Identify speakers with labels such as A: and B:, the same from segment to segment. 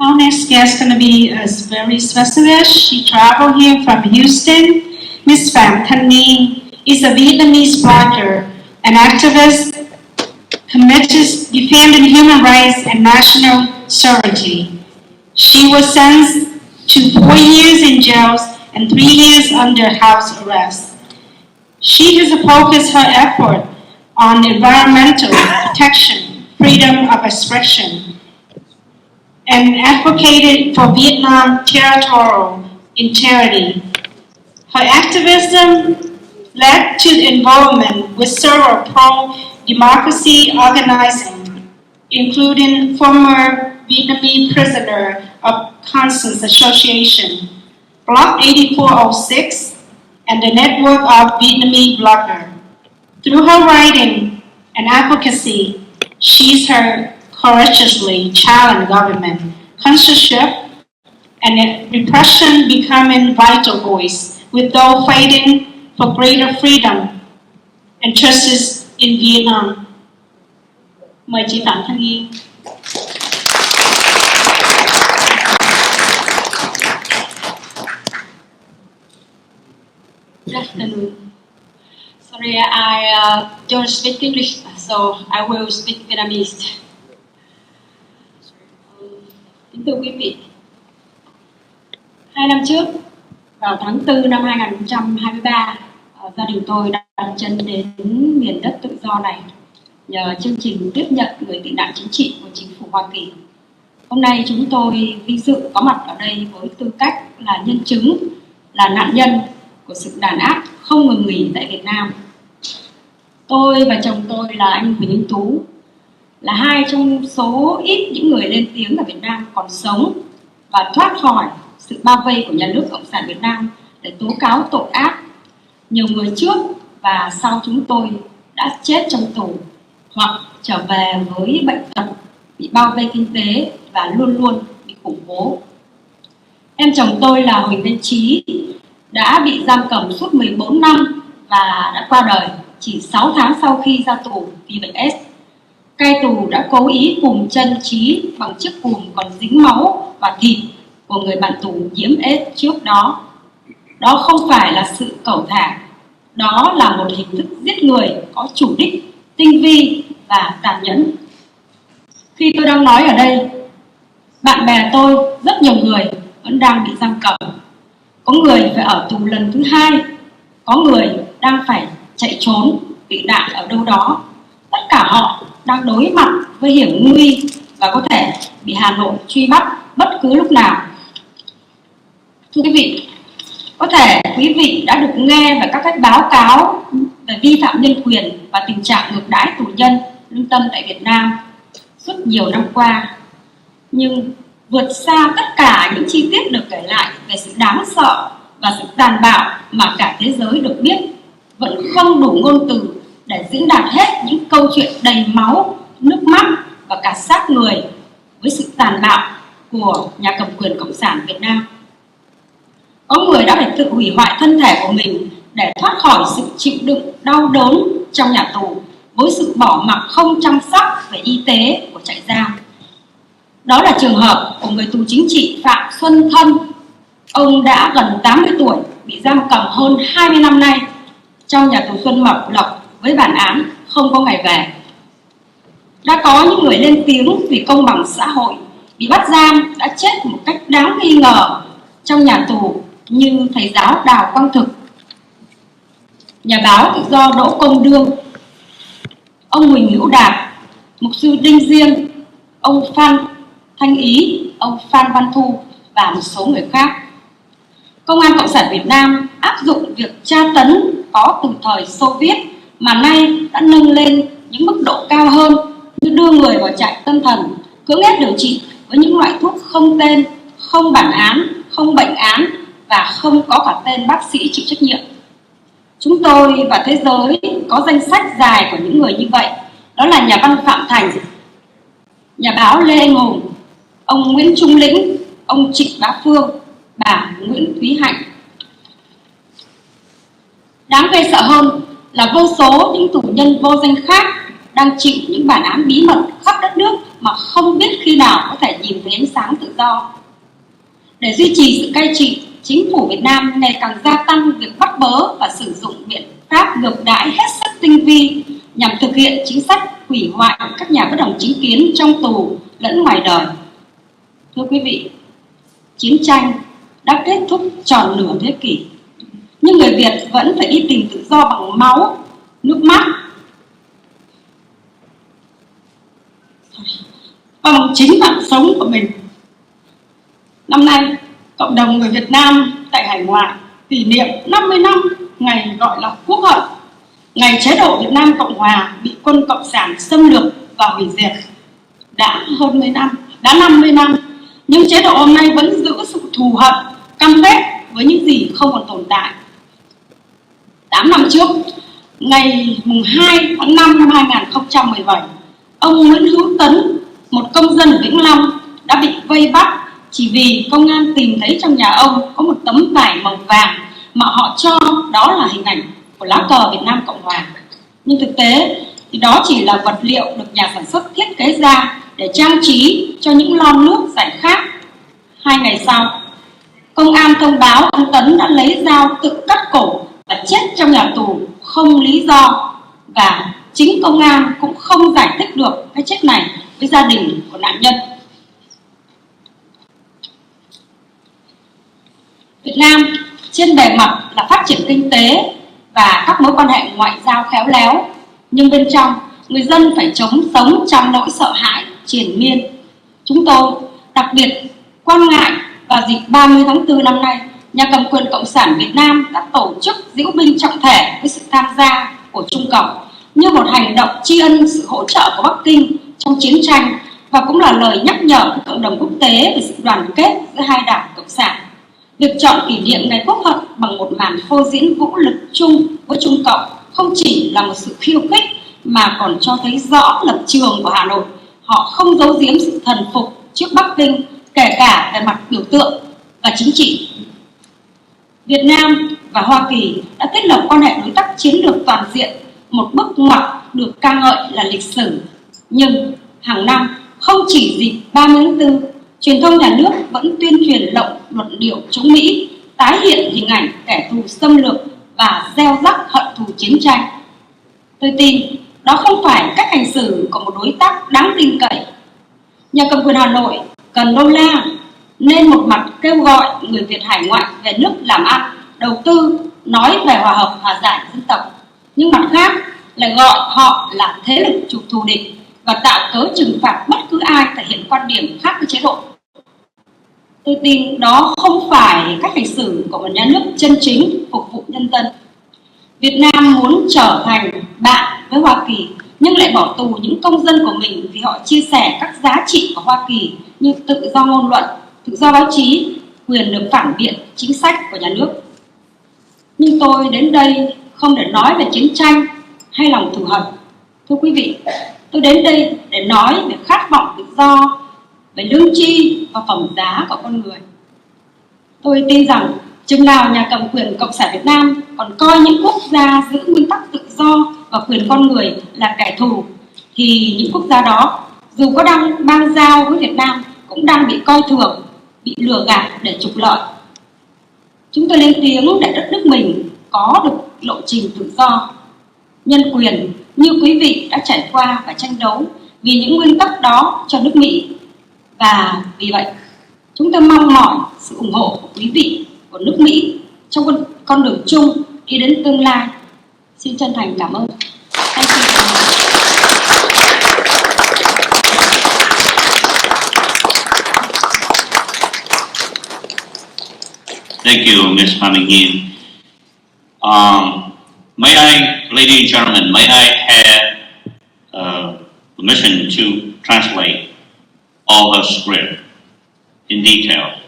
A: Our next guest is going to be a very special guest. She traveled here from Houston. Miss Thanh Nghie is a Vietnamese blogger, an activist committed to defending human rights and national sovereignty. She was sentenced to 4 years in jails and 3 years under house arrest. She has focused her effort on environmental protection, freedom of expression, and advocated for Vietnam territorial integrity. Her activism led to involvement with several pro-democracy organizations, including former Vietnamese prisoner of Conscience Association, Block 8406, and the network of Vietnamese bloggers. Through her writing and advocacy, she's courageously challenged government, censorship, and repression, becoming vital voice with those fighting for greater freedom and justice in Vietnam. Mời chị Thanh Nghie.
B: Good afternoon. Sorry, I don't speak English, so I will speak Vietnamese. Kính thưa quý vị, 2 năm trước, vào tháng 4 năm 2023, gia đình tôi đã đặt chân đến miền đất tự do này nhờ chương trình tiếp nhận người tị nạn chính trị của chính phủ Hoa Kỳ. Hôm nay chúng tôi vinh dự có mặt ở đây với tư cách là nhân chứng, là nạn nhân của sự đàn áp không ngừng nghỉ tại Việt Nam. Tôi và chồng tôi là anh Huỳnh Tú, là hai trong số ít những người lên tiếng ở Việt Nam còn sống và thoát khỏi sự bao vây của nhà nước Cộng sản Việt Nam để tố cáo tội ác. Nhiều người trước và sau chúng tôi đã chết trong tù hoặc trở về với bệnh tật, bị bao vây kinh tế và luôn luôn bị khủng bố. Em chồng tôi là Huỳnh Văn Trí đã bị giam cầm suốt 14 năm và đã qua đời chỉ 6 tháng sau khi ra tù vì bệnh AIDS. Cai tù đã cố ý cùm chân Trí bằng chiếc cùm còn dính máu và thịt của người bạn tù nhiễm AIDS trước đó. Đó không phải là sự cẩu thả, đó là một hình thức giết người có chủ đích, tinh vi và tàn nhẫn. Khi tôi đang nói ở đây, bạn bè tôi, rất nhiều người vẫn đang bị giam cầm. Có người phải ở tù lần thứ 2, có người đang phải chạy trốn, bị nạn ở đâu đó. Tất cả họ đang đối mặt với hiểm nguy và có thể bị Hà Nội truy bắt bất cứ lúc nào. Thưa quý vị, có thể quý vị đã được nghe về các cách báo cáo về vi phạm nhân quyền và tình trạng ngược đãi tù nhân lương tâm tại Việt Nam suốt nhiều năm qua. Nhưng vượt xa tất cả những chi tiết được kể lại về sự đáng sợ và sự tàn bạo mà cả thế giới được biết, vẫn không đủ ngôn từ để diễn đạt hết những câu chuyện đầy máu, nước mắt và cả xác người với sự tàn bạo của nhà cầm quyền Cộng sản Việt Nam. Có người đã phải tự hủy hoại thân thể của mình để thoát khỏi sự chịu đựng đau đớn trong nhà tù với sự bỏ mặc không chăm sóc về y tế của trại giam. Đó là trường hợp của người tù chính trị Phạm Xuân Thân. Ông đã gần 80 tuổi, bị giam cầm hơn 20 năm nay trong nhà tù Xuân Mộc Lộc với bản án không có ngày về. Đã có những người lên tiếng vì công bằng xã hội, bị bắt giam đã chết một cách đáng nghi ngờ trong nhà tù như thầy giáo Đào Quang Thực, nhà báo tự do Đỗ Công Đương, ông Huỳnh Hữu Đạt, mục sư Đinh Diên, ông Phan Thanh Ý, ông Phan Văn Thu và một số người khác. Công an Cộng sản Việt Nam áp dụng việc tra tấn có từ thời Xô Viết mà nay đã nâng lên những mức độ cao hơn, như đưa người vào trại tâm thần, cưỡng ép điều trị với những loại thuốc không tên, không bản án, không bệnh án và không có cả tên bác sĩ chịu trách nhiệm. Chúng tôi và thế giới có danh sách dài của những người như vậy. Đó là nhà văn Phạm Thành, nhà báo Lê Anh Hùng, ông Nguyễn Trung Lĩnh, ông Trịnh Bá Phương, bà Nguyễn Thúy Hạnh. Đáng ghê sợ hơn là vô số những tù nhân vô danh khác đang chịu những bản án bí mật khắp đất nước mà không biết khi nào có thể nhìn thấy ánh sáng tự do. Để duy trì sự cai trị, chính phủ Việt Nam ngày càng gia tăng việc bắt bớ và sử dụng biện pháp ngược đãi hết sức tinh vi nhằm thực hiện chính sách hủy hoại các nhà bất đồng chính kiến trong tù lẫn ngoài đời. Thưa quý vị, chiến tranh đã kết thúc tròn nửa thế kỷ, nhưng người Việt vẫn phải đi tìm tự do bằng máu, nước mắt và bằng chính mạng sống của mình. Năm nay, cộng đồng người Việt Nam tại hải ngoại kỷ niệm 50 năm ngày gọi là Quốc hận, ngày chế độ Việt Nam Cộng Hòa bị quân Cộng sản xâm lược và hủy diệt. Đã 50 năm, nhưng chế độ hôm nay vẫn giữ sự thù hận, căm ghét với những gì không còn tồn tại. 8 năm trước, ngày 2 tháng 5 năm 2017, ông Nguyễn Hữu Tấn, một công dân ở Vĩnh Long, đã bị vây bắt chỉ vì công an tìm thấy trong nhà ông có một tấm vải màu vàng mà họ cho đó là hình ảnh của lá cờ Việt Nam Cộng Hòa. Nhưng thực tế thì đó chỉ là vật liệu được nhà sản xuất thiết kế ra để trang trí cho những lon nước giải khát. 2 ngày sau, công an thông báo ông Tấn đã lấy dao tự cắt cổ và chết trong nhà tù không lý do, và chính công an cũng không giải thích được cái chết này với gia đình của nạn nhân. Việt Nam trên bề mặt là phát triển kinh tế và các mối quan hệ ngoại giao khéo léo, nhưng bên trong người dân phải sống trong nỗi sợ hãi triền miên. Chúng tôi đặc biệt quan ngại vào dịp 30 tháng 4 năm nay, nhà cầm quyền Cộng sản Việt Nam đã tổ chức diễu binh trọng thể với sự tham gia của Trung Cộng như một hành động tri ân sự hỗ trợ của Bắc Kinh trong chiến tranh, và cũng là lời nhắc nhở với cộng đồng quốc tế về sự đoàn kết giữa hai đảng Cộng sản. Việc chọn kỷ niệm ngày Quốc hận bằng một màn phô diễn vũ lực chung với Trung Cộng không chỉ là một sự khiêu khích mà còn cho thấy rõ lập trường của Hà Nội. Họ không giấu giếm sự thần phục trước Bắc Kinh, kể cả về mặt biểu tượng và chính trị. Việt Nam và Hoa Kỳ đã thiết lập quan hệ đối tác chiến lược toàn diện, một bước ngoặt được ca ngợi là lịch sử. Nhưng hàng năm, không chỉ dịp 30 tháng 4, truyền thông nhà nước vẫn tuyên truyền lộng luận điệu chống Mỹ, tái hiện hình ảnh kẻ thù xâm lược và gieo rắc hận thù chiến tranh. Tôi tin đó không phải cách hành xử của một đối tác đáng tin cậy. Nhà cầm quyền Hà Nội cần đô la, nên một mặt kêu gọi người Việt hải ngoại về nước làm ăn, đầu tư, nói về hòa hợp hòa giải dân tộc, nhưng mặt khác lại gọi họ là thế lực chủ thù địch và tạo cớ trừng phạt bất cứ ai thể hiện quan điểm khác với chế độ. Tôi tin đó không phải cách hành xử của một nhà nước chân chính phục vụ nhân dân. Việt Nam muốn trở thành bạn với Hoa Kỳ, nhưng lại bỏ tù những công dân của mình vì họ chia sẻ các giá trị của Hoa Kỳ như tự do ngôn luận, tự do báo chí, quyền được phản biện chính sách của nhà nước. Nhưng tôi đến đây không để nói về chiến tranh hay lòng thù hận. Thưa quý vị, tôi đến đây để nói về khát vọng tự do, về lương tri và phẩm giá của con người. Tôi tin rằng chừng nào nhà cầm quyền Cộng sản Việt Nam còn coi những quốc gia giữ nguyên tắc tự do và quyền con người là kẻ thù, thì những quốc gia đó dù có đang bang giao với Việt Nam cũng đang bị coi thường, bị lừa gạt để trục lợi. Chúng tôi lên tiếng để đất nước mình có được lộ trình tự do, nhân quyền như quý vị đã trải qua và tranh đấu vì những nguyên tắc đó cho nước Mỹ. Và vì vậy, chúng tôi mong mỏi sự ủng hộ của quý vị, của nước Mỹ trong con đường chung đi đến tương lai. Xin chân thành cảm ơn.
C: Thank you, Ms. Nghie. May I, ladies and gentlemen, may I have permission to translate all her script in detail?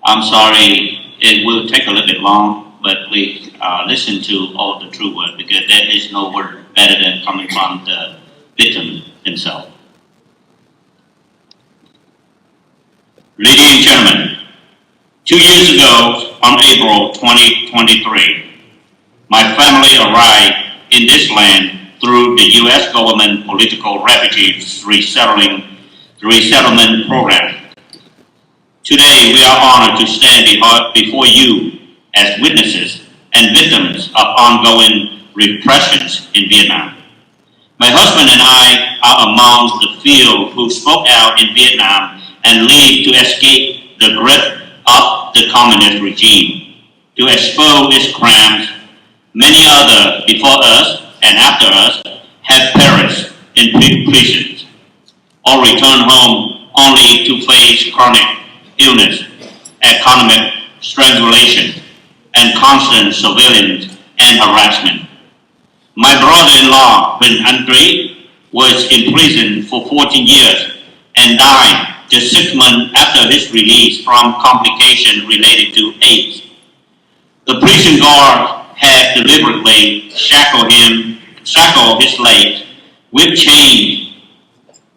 C: I'm sorry, it will take a little bit long, but please listen to all the true words, because there is no word better than coming from the victim himself. Ladies and gentlemen, 2 years ago, on April 2023, my family arrived in this land through the U.S. government political refugees resettlement program. Today, we are honored to stand before you as witnesses and victims of ongoing repressions in Vietnam. My husband and I are among the few who spoke out in Vietnam and lived to escape the grip of the communist regime, to expose its crimes. Many others before us and after us have perished in prisons or returned home only to face chronic illness, economic strangulation, and constant surveillance and harassment. My brother-in-law, Vinh was imprisoned for 14 years and died just 6 months after his release from complications related to AIDS. The prison guard had deliberately shackled his legs with chains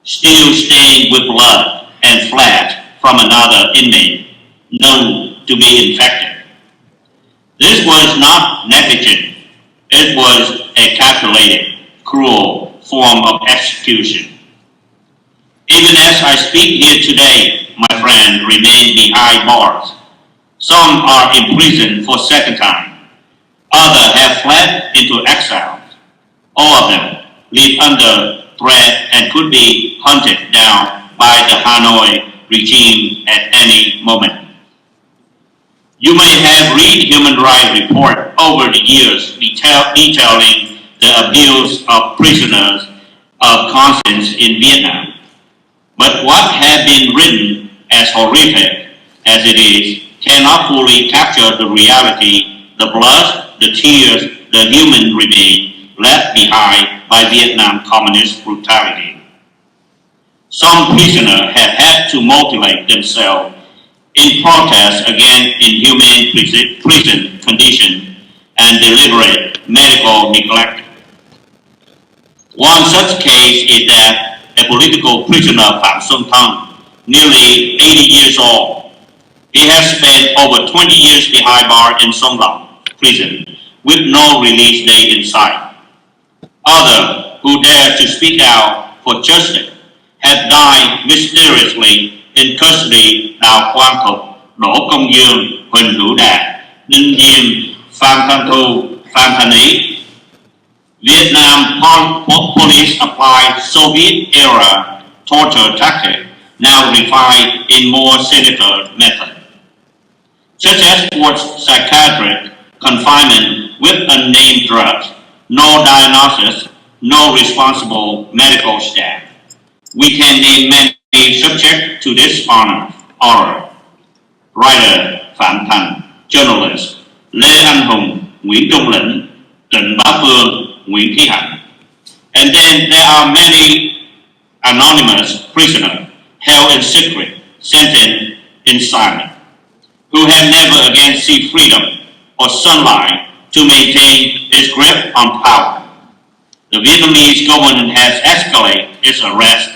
C: still stained with blood and fled from another inmate known to be infected. This was not negligent. It was a calculated, cruel form of execution. Even as I speak here today, my friends remain behind bars. Some are imprisoned for second time. Others have fled into exile. All of them live under threat and could be hunted down by the Hanoi regime at any moment. You may have read human rights reports over the years detailing the abuse of prisoners of conscience in Vietnam. But what has been written, as horrific as it is, cannot fully capture the reality, the blood, the tears, the human remains left behind by Vietnam communist brutality. Some prisoners have had to mutilate themselves in protest against inhumane prison conditions and deliberate medical neglect. One such case is that a political prisoner, Phạm Xuân Thanh, nearly 80 years old. He has spent over 20 years behind bars in Sông Lòng prison with no release date in sight. Others who dare to speak out for justice have died mysteriously in custody. Đào Quang Thục, Đỗ Công Dương, Huỳnh Hữu Đạt, Đinh Diêm, Phan Thanh Thu, Phan Thanh Ý. Vietnam police applied Soviet-era torture tactics, now refined in more sinister methods, such as forced psychiatric confinement with unnamed drugs, no diagnosis, no responsible medical staff. We can name many subject to this horror. Writer Phạm Thành, journalist Lê Anh Hùng, Nguyễn Trung Lĩnh, Trịnh Bá Phương, Nguyễn Thí Hạnh. And then there are many anonymous prisoners held in secret, sentenced in silence, who have never again seen freedom or sunlight to maintain its grip on power. The Vietnamese government has escalated its arrest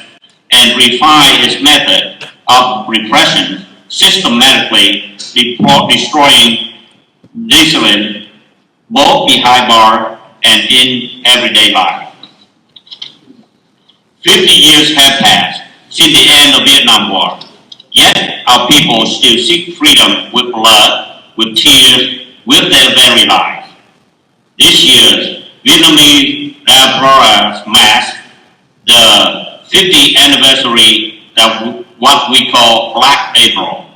C: and refined its method of repression, systematically destroying discipline both behind bars and in everyday life. 50 years have passed since the end of the Vietnam War, yet our people still seek freedom with blood, with tears, with their very lives. This year's Vietnamese diaspora marks the 50th anniversary of what we call Black April.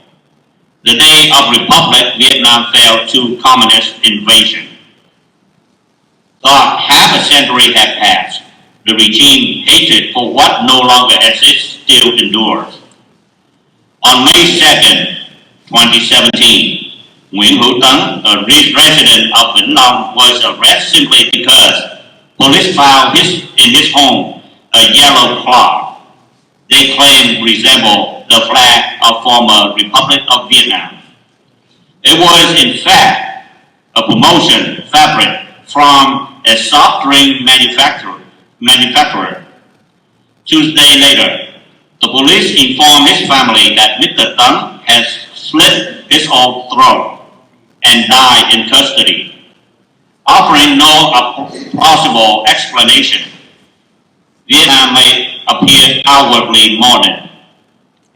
C: The day of Republic, Vietnam fell to communist invasion. Thought half a century had passed. The regime hatred for what no longer exists still endures. On May 2nd, 2017, Nguyễn Hữu Tấn, a resident of Vĩnh Long, was arrested simply because police found in his home a yellow cloth they claimed resembled the flag of former Republic of Vietnam. It was in fact a promotion fabric from a soft drink manufacturer. Tuesday later, the police informed his family that Mr. Tấn has slit his own throat and died in custody. offering no plausible explanation. Vietnam may appear outwardly modern,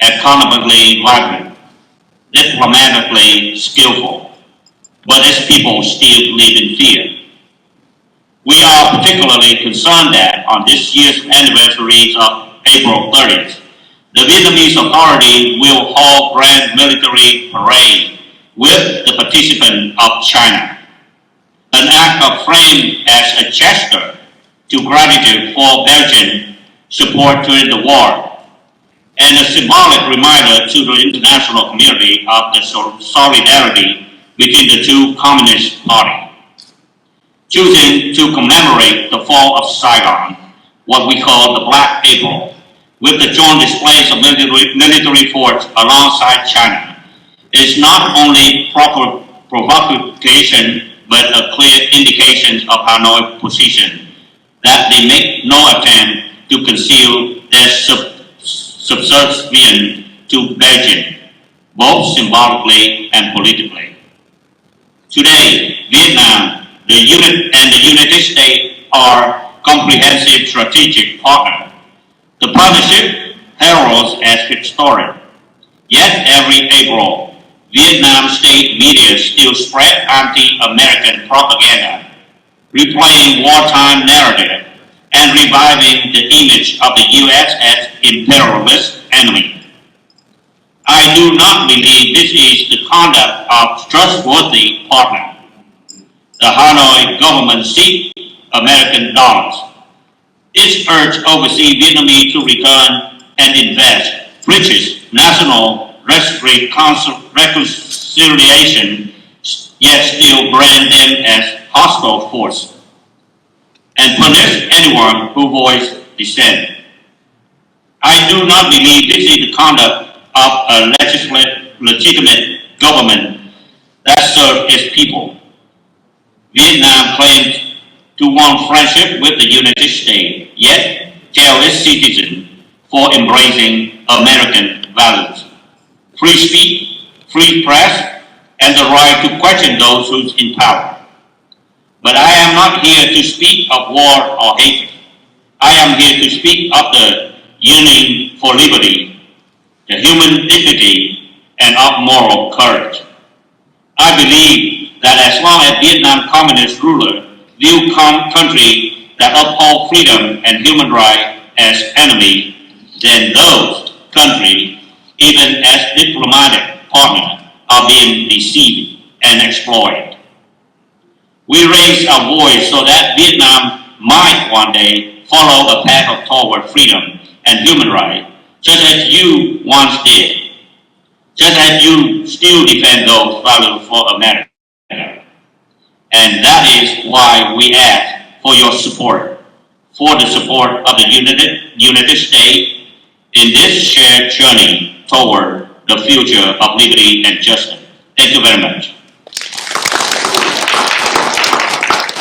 C: economically vibrant, diplomatically skillful, but its people still live in fear. We are particularly concerned that on this year's anniversary of April 30th, the Vietnamese authority will hold grand military parade with the participant of China, an act of framed as a gesture to gratitude for Belgian support during the war, and a symbolic reminder to the international community of the solidarity between the two communist parties. Choosing to commemorate the fall of Saigon, what we call the Black April, with the joint displays of military force alongside China, is not only provocation but a clear indication of Hanoi's position that they make no attempt to conceal their subservience to Belgium, both symbolically and politically. Today, Vietnam and the United States are comprehensive strategic partners. The partnership heralds as historic. Yet every April, Vietnam state media still spread anti-American propaganda, replaying wartime narrative and reviving the image of the U.S. as imperialist enemy. I do not believe this is the conduct of trustworthy partner. The Hanoi government seeks American dollars. Its urge overseas Vietnamese to return and invest, bridges national reconciliation, yet still brand them as hostile force, and punish anyone who voices dissent. I do not believe this is the conduct of a legitimate government that serves its people. Vietnam claims to want friendship with the United States, yet jail its citizens for embracing American values. Free speech, free press, and the right to question those who's in power. But I am not here to speak of war or hate. I am here to speak of the yearning for liberty, the human dignity, and of moral courage. I believe that as long as Vietnam communist rulers view countries that uphold freedom and human rights as enemy, then those countries, even as diplomatic partners, are being deceived and exploited. We raise our voice so that Vietnam might one day follow a path toward freedom and human rights, just as you once did, just as you still defend those values for America. And that is why we ask for your support, for the support of the United States in this shared journey toward the future of liberty and justice. Thank you very much.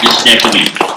C: Ms. Stephanie.